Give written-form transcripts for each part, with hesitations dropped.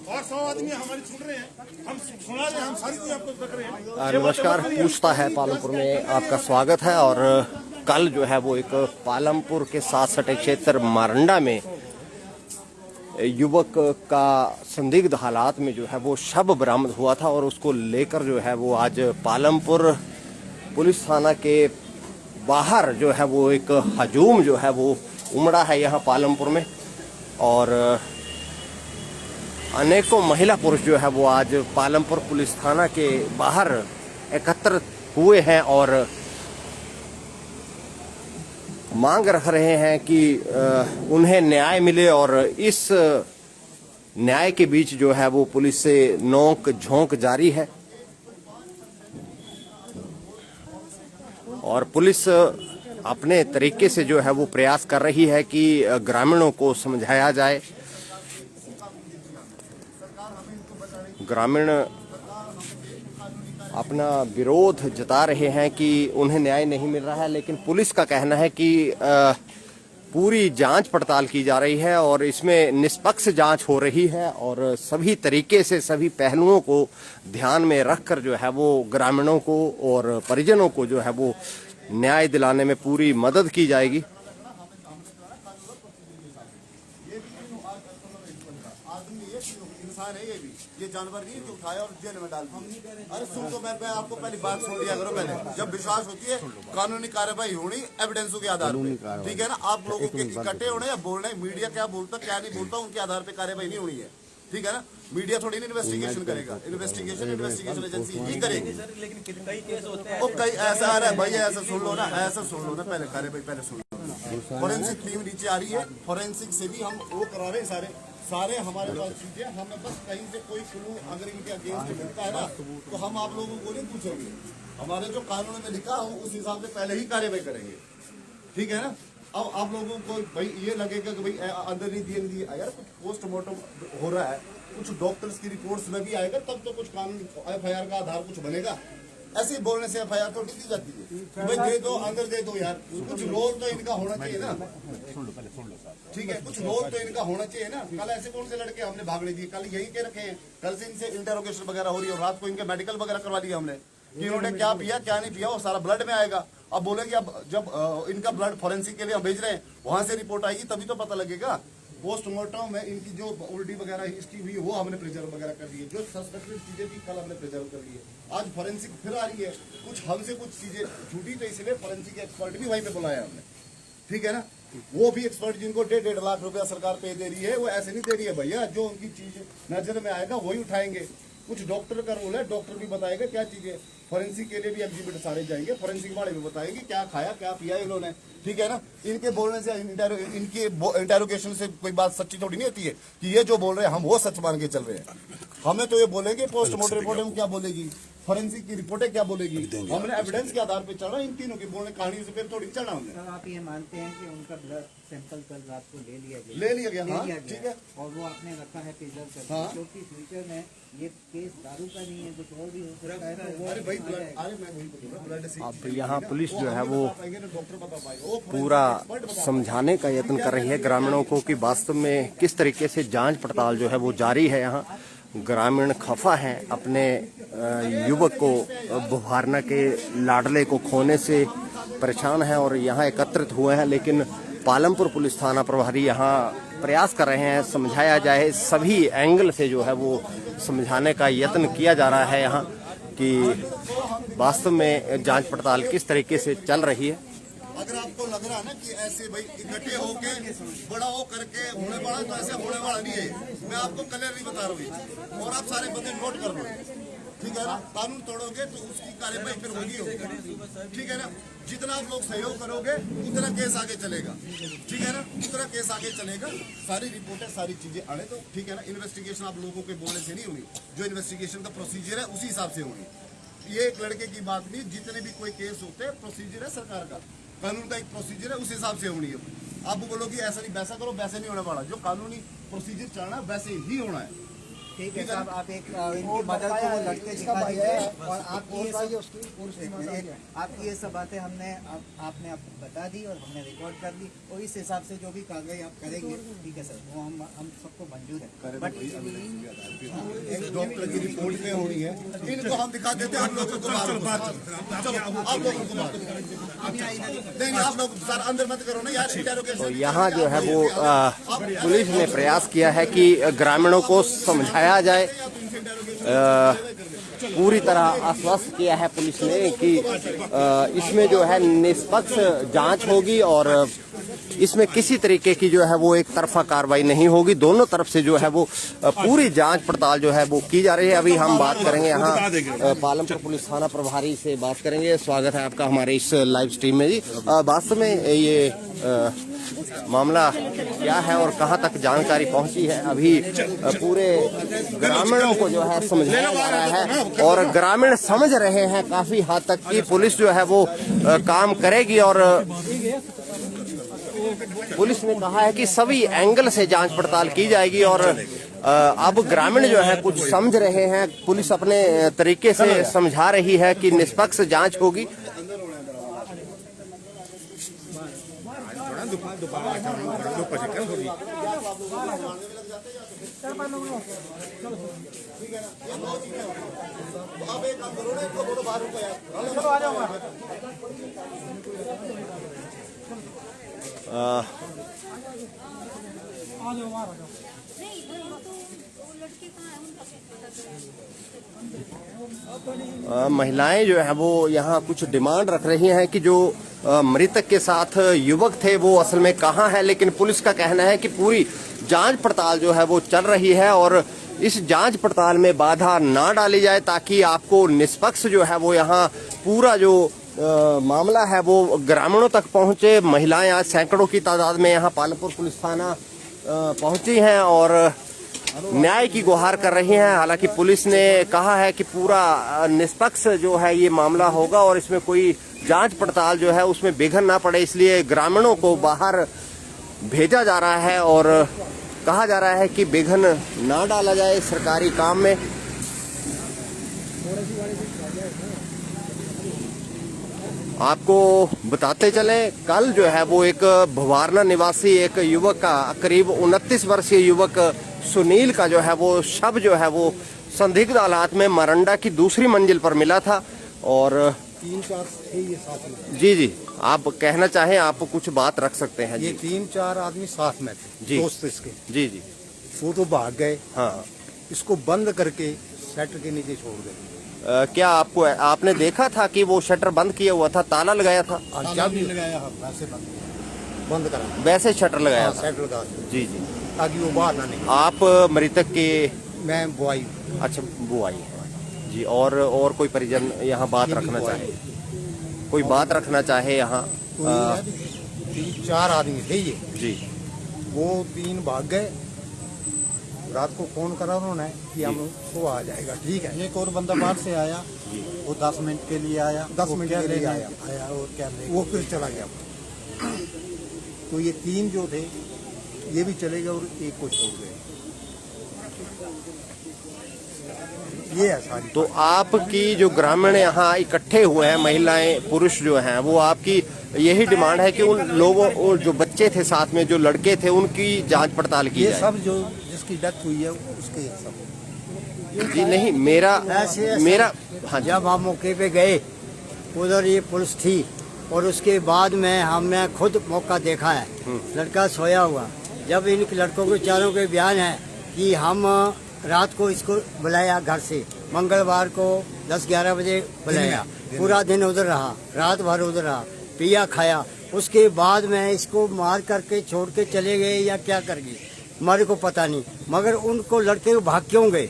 और 100 आदमी हमारी सुन रहे हैं, हम सुना रहे हैं, हम सारी चीज आपको बता रहे हैं। नमस्कार, पूछता है पालमपुर में आपका स्वागत है। और कल जो है वो एक पालमपुर के साथ सटे क्षेत्र मारंडा में युवक का संदिग्ध हालात में जो है वो शव बरामद हुआ था और उसको लेकर जो है वो आज पालमपुर पुलिस थाना के बाहर जो है वो एक हजूम जो है वो उमड़ा है यहाँ पालमपुर में। और अनेकों महिला पुरुष जो है वो आज पालमपुर पुलिस थाना के बाहर एकत्र हुए हैं और मांग रख रहे हैं कि उन्हें न्याय मिले। और इस न्याय के बीच जो है वो पुलिस से नोक झोंक जारी है और पुलिस अपने तरीके से जो है वो प्रयास कर रही है कि ग्रामीणों को समझाया जाए। ग्रामीण अपना विरोध जता रहे हैं कि उन्हें न्याय नहीं मिल रहा है, लेकिन पुलिस का कहना है कि पूरी जांच पड़ताल की जा रही है और इसमें निष्पक्ष जांच हो रही है और सभी तरीके से सभी पहलुओं को ध्यान में रखकर जो है वो ग्रामीणों को और परिजनों को जो है वो न्याय दिलाने में पूरी मदद की जाएगी। इंसान है ये जानवर नहीं है कि उठाया और जेल में डाल दिया। अरे सुन तो मैं आपको पहली बात सुन लिया करो पहले। जब विश्वास होती है कानूनी कार्रवाई होनी एविडेंसों के आधार पर, ठीक है ना। आप लोगों के इकट्ठे होने या बोलने, मीडिया क्या बोलता क्या नहीं बोलता उनके आधार पर कार्रवाई नहीं होनी है, ठीक है ना। मीडिया थोड़ी नहीं इन्वेस्टिगेशन करेगा, इन्वेस्टिगेशन एजेंसी ही करेगी। वो कई ऐसा आ रहा है भाई, ऐसा सुन लो ना, ऐसा सुन लो ना, पहले कार्रवाई पहले सुन लो। फॉरेंसिक टीम नीचे आ रही है, फॉरेंसिक से भी हम वो करा रहे हैं सारे हमारे पास चीजें। हमें बस कहीं से कोई क्लू अगर इनके अगेंस्ट मिलता है ना तो हम आप लोगों को नहीं पूछेंगे। हमारे जो कानून में लिखा हम उस हिसाब से पहले ही कार्रवाई करेंगे, ठीक है ना। अब आप लोगों को भाई ये लगेगा कि भाई अंदर नहीं दिए यार, कुछ पोस्टमार्टम हो रहा है, कुछ डॉक्टर्स की रिपोर्ट्स में भी आएगा तब तो कुछ कानून FIR का आधार कुछ बनेगा। ऐसे ही बोलने से FIR तो दी जाती है। भाई दे दो, अंदर दे दो यार, कुछ रोल तो इनका होना चाहिए ना, ठीक है। कुछ रोल तो इनका होना चाहिए ना। कल ऐसे कौन से लड़के हमने भागने दिए, कल यही के रखे हैं। कल से इनसे इंटरोगेशन वगैरह हो रही है और रात को इनके मेडिकल वगैरह करवा दिया हमने कि इन्होंने क्या पिया क्या नहीं पिया, वो सारा ब्लड में आएगा। अब बोलेंगे अब जब इनका ब्लड फॉरेंसिक के लिए हम भेज रहे हैं, वहां से रिपोर्ट आएगी तभी तो पता लगेगा। पोस्टमार्टम में इनकी जो उल्टी वगैरह हिस्ट्री हुई वो हमने प्रिजर्व वगैरह कर दी है। जो सस्पेक्टेड चीजें थी कल हमने प्रिजर्व कर दी है। आज फॉरेंसिक फिर आ रही है, कुछ हमसे कुछ चीजें छूटी तो इसलिए फॉरेंसिक एक्सपर्ट भी वहीं पे बुलाया हमने, ठीक है ना। वो भी एक्सपर्ट जिनको 1.5 लाख रुपया सरकार पे दे रही है, वो ऐसे नहीं दे रही है भैया। जो उनकी चीज नजर में आएगा वही उठाएंगे। कुछ डॉक्टर का रोल है, डॉक्टर भी बताएगा क्या चीजें। फॉरेंसिक के लिए भी एग्जिबिट सारे जाएंगे, फॉरेंसिक वाले भी बताएंगे क्या खाया क्या पिया इन्होंने, ठीक है ना। इनके बोलने से इनके इंटेरोगेशन से कोई बात सच्ची थोड़ी नहीं होती है कि ये जो बोल रहे हैं हम वो सच मान के चल रहे हैं। हमें तो ये बोलेंगे, पोस्टमार्टम रिपोर्ट में क्या बोलेगी, फॉरेंसिक की रिपोर्टें क्या बोलेगी, हमने एविडेंस के आधार पे चढ़ा। इन तीनों की बोलने कहानी से फिर थोड़ी चढ़ा हमने। सर आप ये मानते हैं कि उनका ब्लड सैंपल कल रात को ले लिया गया, हाँ ठीक है, और वो आपने रखा है प्रिजर्व करके, हाँ। क्योंकि फ्यूचर में ये केस दारू का नहीं है, कुछ और भी हो सकता है। तो अरे भाई अरे मैं वही बोलूंगा ब्लड से। अब यहाँ पुलिस जो है वो डॉक्टर बता पाएगा, पूरा समझाने का यत्न कर रही है ग्रामीणों को कि वास्तव में किस तरीके से जांच पड़ताल जो है वो जारी है। यहाँ ग्रामीण खफा हैं अपने युवक को बुहारना के लाडले को खोने से परेशान हैं और यहाँ एकत्रित हुए हैं। लेकिन पालमपुर पुलिस थाना प्रभारी यहाँ प्रयास कर रहे हैं समझाया जाए, सभी एंगल से जो है वो समझाने का यत्न किया जा रहा है यहाँ कि वास्तव में जांच पड़ताल किस तरीके से चल रही है। अगर आपको लग रहा है ना कि ऐसे भाई इकट्ठे होके बड़ा हो करके होने वाला, तो ऐसे होने वाला नहीं है। मैं आपको क्लियरली बता रहा हूँ और आप सारे बंदे नोट कर लो, ठीक है ना। कानून तोड़ोगे तो उसकी कार्रवाई फिर होगी, ठीक है ना। जितना आप लोग सहयोग करोगे उतना केस आगे चलेगा, ठीक है ना, उतना केस आगे चलेगा। सारी रिपोर्टें सारी चीजें आने तो, ठीक है ना। इन्वेस्टिगेशन आप लोगों के बोलने से नहीं होनी, जो इन्वेस्टिगेशन का प्रोसीजर है उसी हिसाब से होनी। ये एक लड़के की बात नहीं, जितने भी कोई केस होते हैं प्रोसीजर है सरकार का, कानून का एक प्रोसीजर है, उस हिसाब से होनी है। आप बोलोगे ऐसा नहीं वैसा करो, वैसे नहीं होने वाला। जो कानूनी प्रोसीजर चलना है वैसे ही होना है, ठीक है साहब, आप एक इनकी मदद को वो लड़के दिखा दीजिए और आपकी ये सब बातें हमने आपने बता दी और हमने रिकॉर्ड कर दी और इस हिसाब से जो भी कागज आप करेंगे ठीक है सर, वो हम सबको मंजूर है। बट डॉक्टर की रिपोर्ट में हो रही है, इनको हम दिखा देते हैं, हम लोगों को आप लोगों को नहीं, आप लोग सर अंदर मत करो ना यार। तो यहाँ जो है वो पुलिस ने प्रयास किया है कि ग्रामीणों को समझाया जाए। पूरी तरह आश्वस्त किया है पुलिस ने कि इसमें जो है निष्पक्ष जांच होगी और इसमें किसी तरीके की जो है वो एक तरफा कार्रवाई नहीं होगी। दोनों तरफ से जो है वो पूरी जांच पड़ताल जो है वो की जा रही है। अभी हम बात करेंगे यहाँ पालमपुर पुलिस थाना प्रभारी से बात करेंगे। स्वागत है आपका हमारे इस लाइव स्ट्रीम में जी। वास्तव में ये मामला क्या है और कहां तक जानकारी पहुंची है, अभी पूरे ग्रामीणों को जो है समझाया जा रहा है और ग्रामीण समझ रहे हैं काफी हद तक कि पुलिस जो है वो काम करेगी और पुलिस ने कहा है कि सभी एंगल से जांच पड़ताल की जाएगी और अब ग्रामीण जो है कुछ समझ रहे हैं। पुलिस अपने तरीके से समझा रही है कि निष्पक्ष जांच होगी। महिलाएं जो है वो यहाँ कुछ डिमांड रख रही हैं कि जो मृतक के साथ युवक थे वो असल में कहाँ है, लेकिन पुलिस का कहना है कि पूरी जांच पड़ताल जो है वो चल रही है और इस जांच पड़ताल में बाधा ना डाली जाए ताकि आपको निष्पक्ष जो है वो यहाँ पूरा जो मामला है वो ग्रामीणों तक पहुंचे। महिलाएं आज सैकड़ों की तादाद में यहाँ पालमपुर पुलिस थाना पहुंची हैं और न्याय की गुहार कर रही हैं। हालांकि पुलिस ने कहा है कि पूरा निष्पक्ष जो है ये मामला होगा और इसमें कोई जांच पड़ताल जो है उसमें विघ्न ना पड़े, इसलिए ग्रामीणों को बाहर भेजा जा रहा है और कहा जा रहा है कि विघ्न ना डाला जाए सरकारी काम में। आपको बताते चले, कल जो है वो एक भवारना निवासी एक युवक का करीब 29 वर्षीय युवक सुनील का जो है वो शव जो है वो संदिग्ध हालात में मरंडा की दूसरी मंजिल पर मिला था और 3-4 थे ये साथ में। जी जी, आप कहना चाहें, आप कुछ बात रख सकते हैं। ये 3-4 आदमी साथ में थे जी, दोस्त इसके। जी जी, वो तो भाग गए। हाँ, इसको बंद करके शटर के नीचे छोड़ गए। क्या आपने देखा था कि वो शटर बंद किया हुआ था, ताला लगाया था? चाबी लगाया, वैसे बंद करा, वैसे शटर लगाया था। शटर लगा, जी जी, ताकि वो बाहर ना निकले। आप मृतक के? मैं बुआई। अच्छा, बुआई है जी। और कोई परिजन यहाँ बात रखना चाहे, कोई बात रखना चाहे यहाँ? 3-4 आदमी थे ये जी। वो 3 भाग गए। रात को फोन करा उन्होंने कि हम सुबह आ जाएगा। ठीक है। एक और बंदा बाहर से आया, वो 10 मिनट के लिए आया, 10 मिनट के लिए आया और क्या वो फिर चला गया। तो ये 3 जो थे ये भी चले गए और एक को छोड़ गए। ये है सारी। तो आपकी जो ग्रामीण यहाँ इकट्ठे हुए हैं, महिलाएं पुरुष जो हैं, वो आपकी यही डिमांड है कि उन लोगों, जो बच्चे थे साथ में, जो लड़के थे, उनकी जांच पड़ताल की ये जाए। सब जो जिसकी डेथ हुई है उसके सब। जी नहीं, मेरा हाँ, जब हम मौके पे गए उधर ये पुलिस थी और उसके बाद में हमने खुद मौका देखा है, लड़का सोया हुआ। जब इन लड़कों के चारों के बयान है कि हम रात को इसको बुलाया घर से, मंगलवार को 10-11 बजे बुलाया, पूरा दिन उधर रहा, रात भर उधर रहा, पिया खाया, उसके बाद में इसको मार करके छोड़ के चले गए या क्या कर गए हमारे को पता नहीं। मगर उनको लड़के भाग क्यों गए?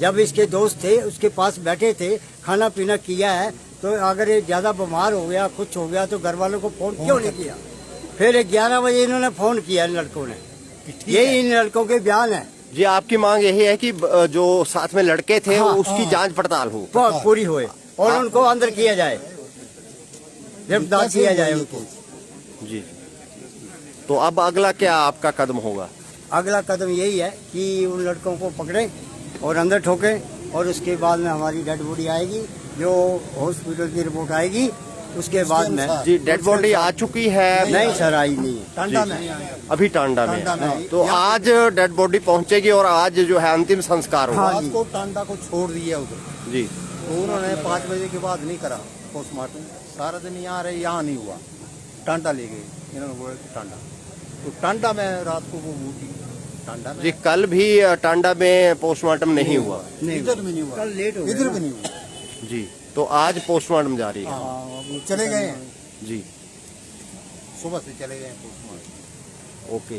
जब इसके दोस्त थे उसके पास बैठे थे, खाना पीना किया है, तो अगर ये ज्यादा बीमार हो गया, कुछ हो गया तो घर वालों को फोन क्यों नहीं किया? फिर 11 बजे इन्होंने फोन किया इन लड़कों ने। यही इन लड़कों के बयान है जी। आपकी मांग यही है कि जो साथ में लड़के थे उसकी जांच पड़ताल हो, पूरी होए और उनको अंदर किया जाए, गिरफ्तार किया जाए उनको। जी। तो अब अगला क्या आपका कदम होगा? अगला कदम यही है कि उन लड़कों को पकड़ें और अंदर ठोके और उसके बाद में हमारी डेड बॉडी आएगी, जो हॉस्पिटल की रिपोर्ट आएगी उसके बाद में। जी, डेड बॉडी आ चुकी है? नहीं सर, आई नहीं है। टांडा में अभी टांडा में। तो आज डेड बॉडी पहुंचेगी और आज जो है अंतिम संस्कार होगा। रात को टांडा को छोड़ दिया उधर जी। तो उन्होंने 5 बजे के बाद नहीं करा पोस्टमार्टम। सारा दिन यहाँ रहे, यहाँ नहीं हुआ। टांडा ले गए, इन्होंने बोला कि टांडा, तो टांडा में रात को वो बूटी टांडा में। जी, कल भी टांडा में पोस्टमार्टम नहीं हुआ? इधर भी नहीं हुआ, कल लेट हो गया। इधर भी नहीं हुआ। जी, तो आज पोस्टमार्टम जारी है? हाँ, वो चले गए हैं, जी, सुबह से चले गए हैं पोस्टमार्टम। ओके।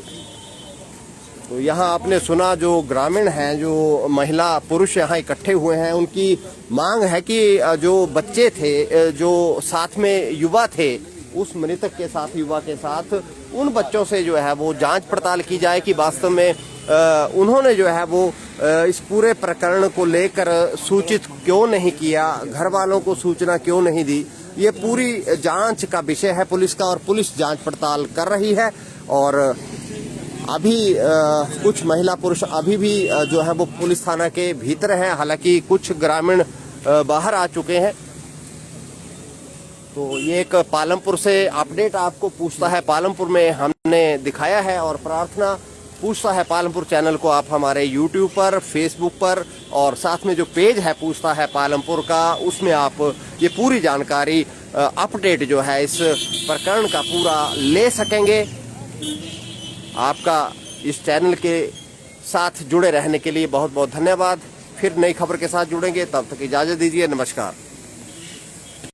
तो यहाँ आपने सुना जो ग्रामीण हैं, जो महिला पुरुष यहाँ इकट्ठे हुए हैं, उनकी मांग है कि जो बच्चे थे, जो साथ में युवा थे, उस मृतक के साथ, युवा के साथ, उन बच्चों से जो है वो जांच पड़ताल की जाए कि वास्तव में उन्होंने जो है वो इस पूरे प्रकरण को लेकर सूचित क्यों नहीं किया, घर वालों को सूचना क्यों नहीं दी। ये पूरी जांच का विषय है पुलिस का, और पुलिस जांच पड़ताल कर रही है। और अभी कुछ महिला पुरुष अभी भी जो है वो पुलिस थाना के भीतर हैं, हालांकि कुछ ग्रामीण बाहर आ चुके हैं। तो ये एक पालमपुर से अपडेट आपको पूछता है पालमपुर में हमने दिखाया है, और प्रार्थना पूछता है पालमपुर चैनल को आप हमारे YouTube पर, Facebook पर, और साथ में जो पेज है पूछता है पालमपुर का, उसमें आप ये पूरी जानकारी अपडेट जो है इस प्रकरण का पूरा ले सकेंगे। आपका इस चैनल के साथ जुड़े रहने के लिए बहुत बहुत धन्यवाद। फिर नई खबर के साथ जुड़ेंगे, तब तक इजाजत दीजिए, नमस्कार।